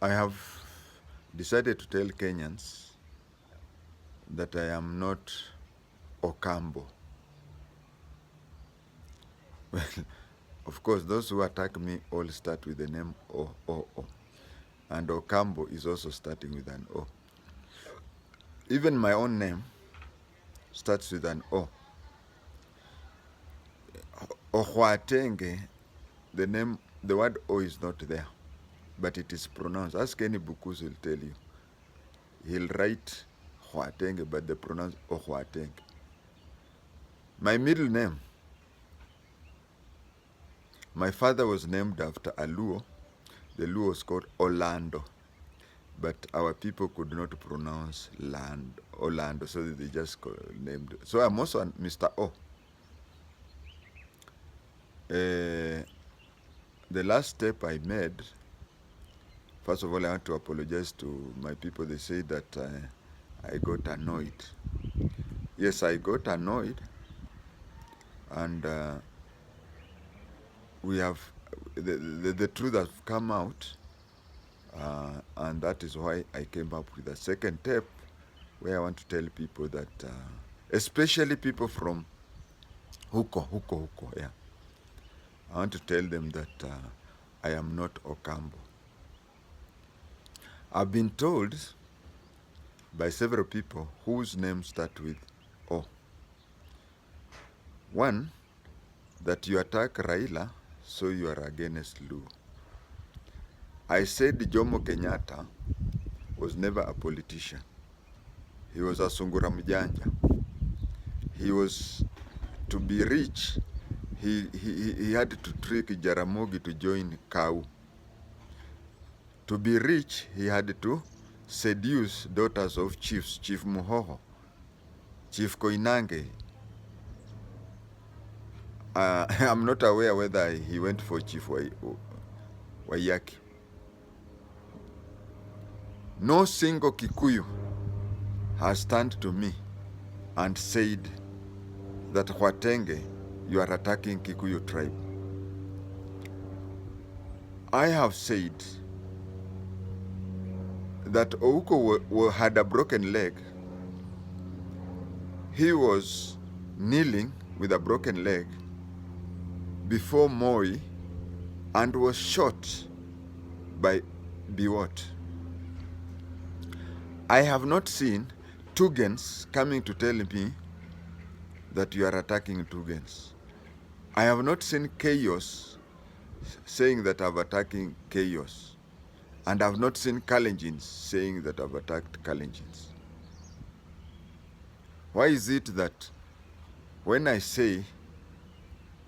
I have decided to tell Kenyans that I am not Ocampo. Well, of course, those who attack me all start with the name O. And Ocampo is also starting with an O. Even my own name starts with an O. okhwaTENGE, the word O is not there, but it is pronounced. Ask any Bukus, will tell you. He'll write okhwaTENGE, but they pronounce okhwaTENGE. My middle name, my father was named after a Luo. The Luo was called LANDO, but our people could not pronounce Orlando, so they just named. So I'm also Mr. O. The last step I made, first of all, I want to apologize to my people. They say that I got annoyed. Yes, I got annoyed, and we have the truth has come out, and that is why I came up with a second step, where I want to tell people that, especially people from Huko, yeah. I want to tell them that I am not Ocampo. I've been told by several people whose names start with O. One, that you attack Raila, so you are against Luo. I said Jomo Kenyatta was never a politician. He was a sungura mjanja. He was, to be rich, he had to trick Jaramogi to join KHWATENGE. To be rich, he had to seduce daughters of chiefs, Chief Muhoho, Chief Koinange. I'm not aware whether he went for Chief Waiyaki. No single Kikuyu has turned to me and said that KHWATENGE, you are attacking Kikuyu tribe. I have said that Ouko had a broken leg. He was kneeling with a broken leg before Moi and was shot by Biwott. I have not seen Tugens coming to tell me that you are attacking Tugens. I have not seen Chaos saying that I'm attacking Chaos. And I've not seen Kalenjins saying that I've attacked Kalenjins. Why is it that when I say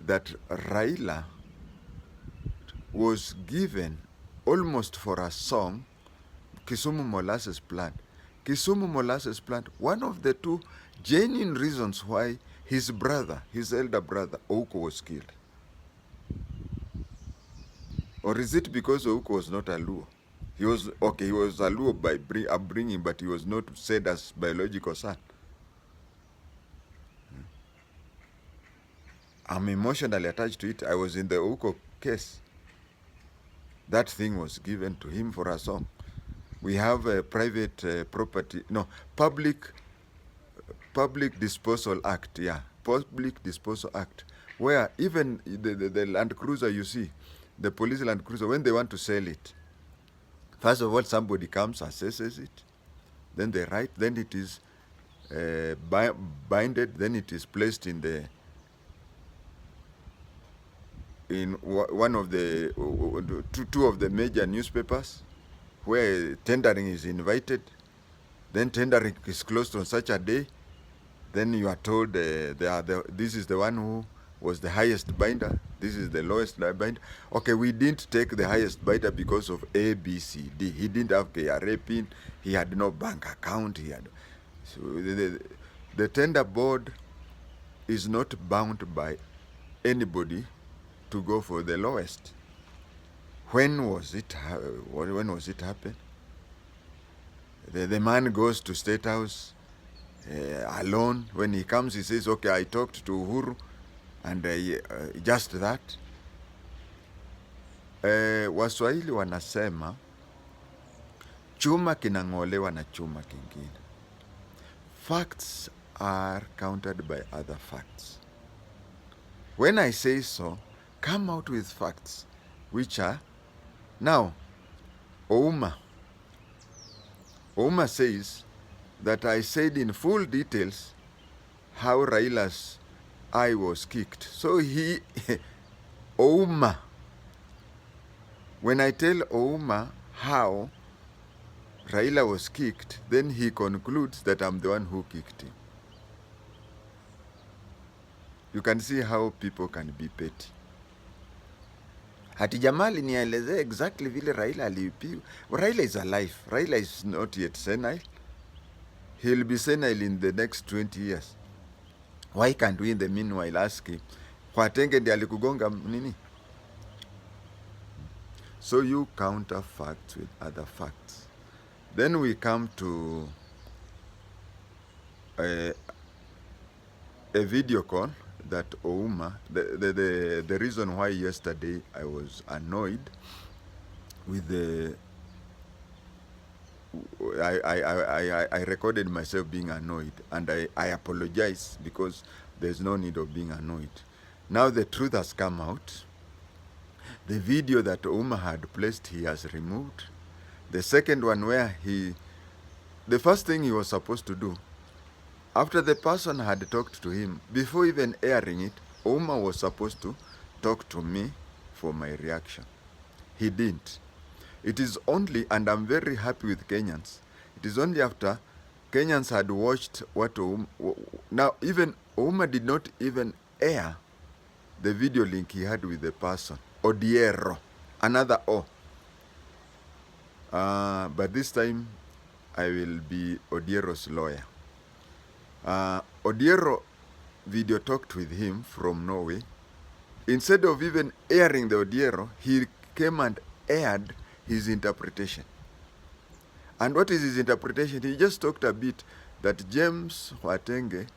that Raila was given almost for a song, Kisumu Molasses Plant, Kisumu Molasses Plant, one of the two genuine reasons why his brother, his elder brother, Ouko, was killed? Or is it because Ouko was not a Luo? He was, okay, he was a Luo by upbringing, but he was not said as biological son. I'm emotionally attached to it. I was in the Ouko case. That thing was given to him for a song. We have a private property, no, public disposal act, yeah, public disposal act, where even the Land Cruiser, you see, the police Land Cruiser, when they want to sell it, first of all, somebody comes, assesses it, then they write, then it is binded, then it is placed in one of the two of the major newspapers, where tendering is invited. Then tendering is closed on such a day. Then you are told this is the one who was the highest bidder. This is the lowest bidder. Okay, we didn't take the highest bidder because of A, B, C, D. He didn't have KRA PIN. He had no bank account. So the tender board is not bound by anybody to go for the lowest. When was it happen? The man goes to State House alone. When he comes, he says, okay, I talked to Uhuru, and just that. Waswahili wanasema chuma kinang'olewa na chuma kingine. Facts are countered by other facts. When I say so, come out with facts which are now. Ouma says that I said in full details how Raila's eye was kicked. So he Ouma, when I tell Ouma how Raila was kicked, then he concludes that I'm the one who kicked him. You can see how people can be petty. Hati jamaa alinielezea exactly vile Raila alipiwa. Raila is alive. Raila is not yet senile. He'll be senile in the next 20 years. Why can't we in the meanwhile ask him, KHWATENGE ndiye alikugonga nini? So you counter facts with other facts. Then we come to a video call that Ouma, the reason why yesterday I was annoyed with the, I recorded myself being annoyed, and I apologize because there's no need of being annoyed. Now the truth has come out. The video that Ouma had placed, he has removed. The second one where the first thing he was supposed to do, after the person had talked to him, before even airing it, Ouma was supposed to talk to me for my reaction. He didn't. It is only, and I'm very happy with Kenyans, it is only after Kenyans had watched what Ouma, now even Ouma did not even air the video link he had with the person, Odiero, another O. But this time I will be Odiero's lawyer. Odiero video talked with him from Norway. Instead of even airing the Odiero, he came and aired his interpretation. And what is his interpretation? He just talked a bit that James KHWATENGE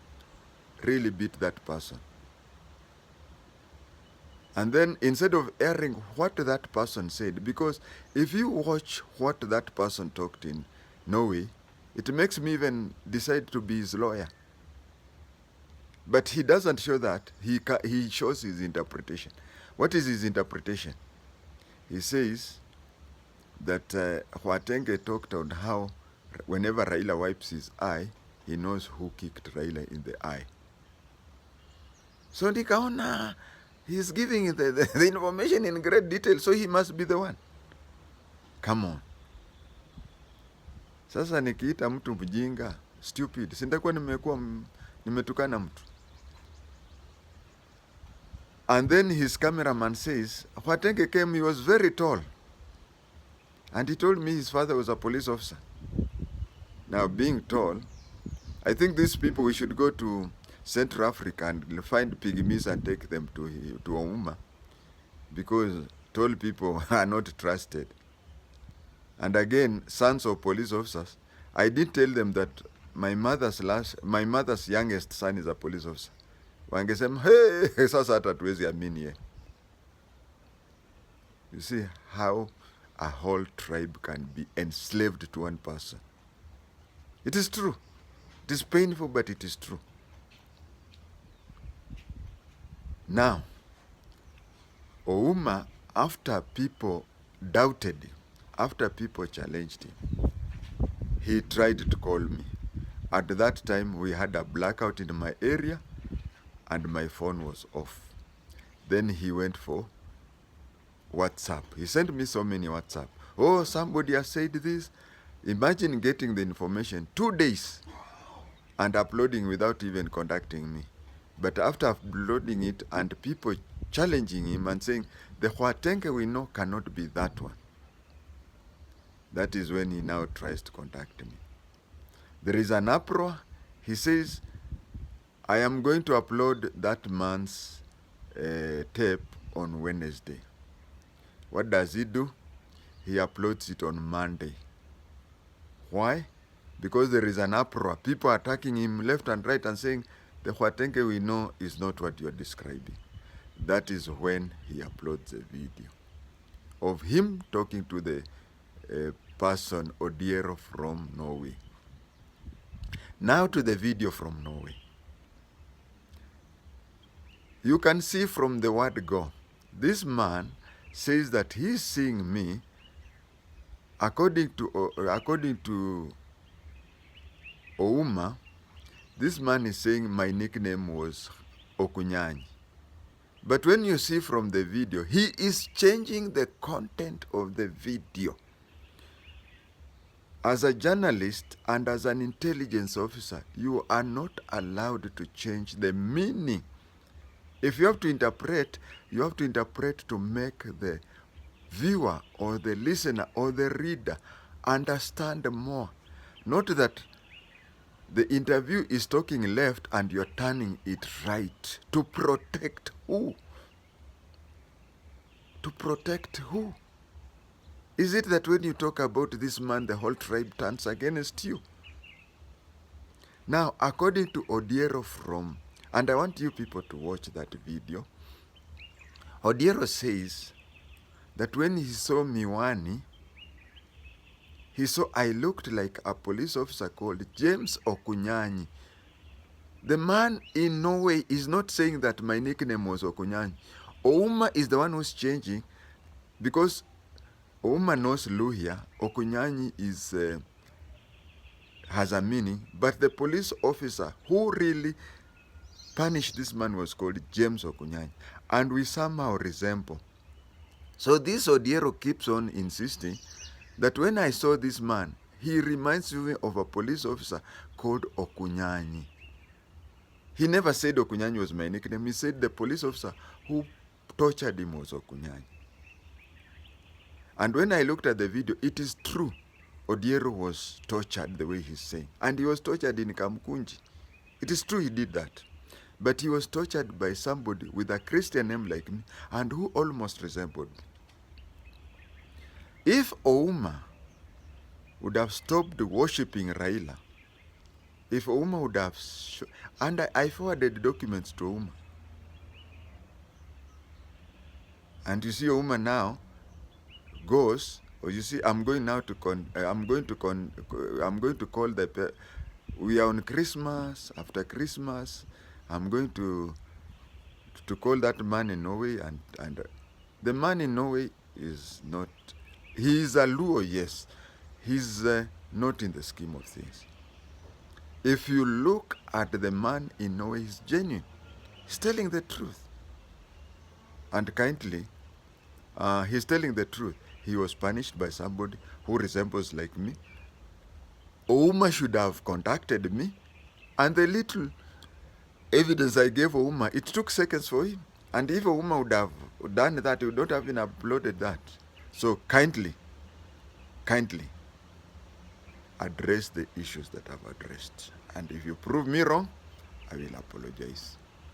really beat that person. And then instead of airing what that person said, because if you watch what that person talked in Norway, it makes me even decide to be his lawyer. But he doesn't show that. He shows his interpretation. What is his interpretation? He says that KHWATENGE talked on how whenever Raila wipes his eye, he knows who kicked Raila in the eye. So nikaona he's giving the information in great detail, so he must be the one. Come on. Sasa nikiita mtu mjinga, stupid, sindakuwa nimetukana mtu. And then his cameraman says, KHWATENGE came, he was very tall. And he told me his father was a police officer. Now, being tall, I think these people, we should go to Central Africa and find pygmies and take them to Ouma, because tall people are not trusted. And again, sons of police officers, I did tell them that my mother's youngest son is a police officer. Wangesema, hey, sasa hata tuwezi amini ye. You see how a whole tribe can be enslaved to one person. It is true. It is painful, but it is true. Now, Ouma, after people doubted him, after people challenged him, he tried to call me. At that time, we had a blackout in my area, and my phone was off. Then he went for WhatsApp. He sent me so many WhatsApp. Oh, somebody has said this. Imagine getting the information 2 days and uploading without even contacting me. But after uploading it and people challenging him and saying, the KHWATENGE we know cannot be that one. That is when he now tries to contact me. There is an uproar. He says, I am going to upload that man's tape on Wednesday. What does he do? He uploads it on Monday. Why? Because there is an uproar. People are attacking him left and right and saying, the KHWATENGE we know is not what you are describing. That is when he uploads a video of him talking to the person, Odiero from Norway. Now to the video from Norway. You can see from the word go, this man says that he's seeing me according to Ouma. This man is saying my nickname was Okunyani. But when you see from the video, he is changing the content of the video. As a journalist and as an intelligence officer, you are not allowed to change the meaning. If you have to interpret, you have to interpret to make the viewer or the listener or the reader understand more. Not that the interview is talking left and you're turning it right. To protect who? To protect who? Is it that when you talk about this man, the whole tribe turns against you? Now, according to Odiero from, and I want you people to watch that video, Odiero says that when he saw Miwani, he saw I looked like a police officer called James Okunyani. The man in Norway is not saying that my nickname was Okunyani. Ouma is the one who's changing, because Ouma knows Luhya. Okunyani is has a meaning, but the police officer who really punished this man was called James Okunyani, and we somehow resemble. So this Odiero keeps on insisting that when I saw this man, he reminds me of a police officer called Okunyani. He never said Okunyani was my nickname. He said the police officer who tortured him was Okunyani. And when I looked at the video, it is true. Odiero was tortured the way he's saying. And he was tortured in Kamkunji. It is true he did that. But he was tortured by somebody with a Christian name like me and who almost resembled me. If Ouma would have stopped worshipping Raila, if Ouma would have, and I forwarded documents to Ouma. And you see Ouma now goes, or you see, I'm going now to call the, we are on Christmas, after Christmas, I'm going to call that man in Norway, and the man in Norway is not, he is a Luo, yes. He's not in the scheme of things. If you look at the man in Norway, he's genuine. He's telling the truth. And kindly, he's telling the truth. He was punished by somebody who resembles like me. Ouma should have contacted me, and the little evidence I gave Ouma, it took seconds for him. And if Ouma would have done that, he would not have been uploaded that. So kindly address the issues that I've addressed. And if you prove me wrong, I will apologize.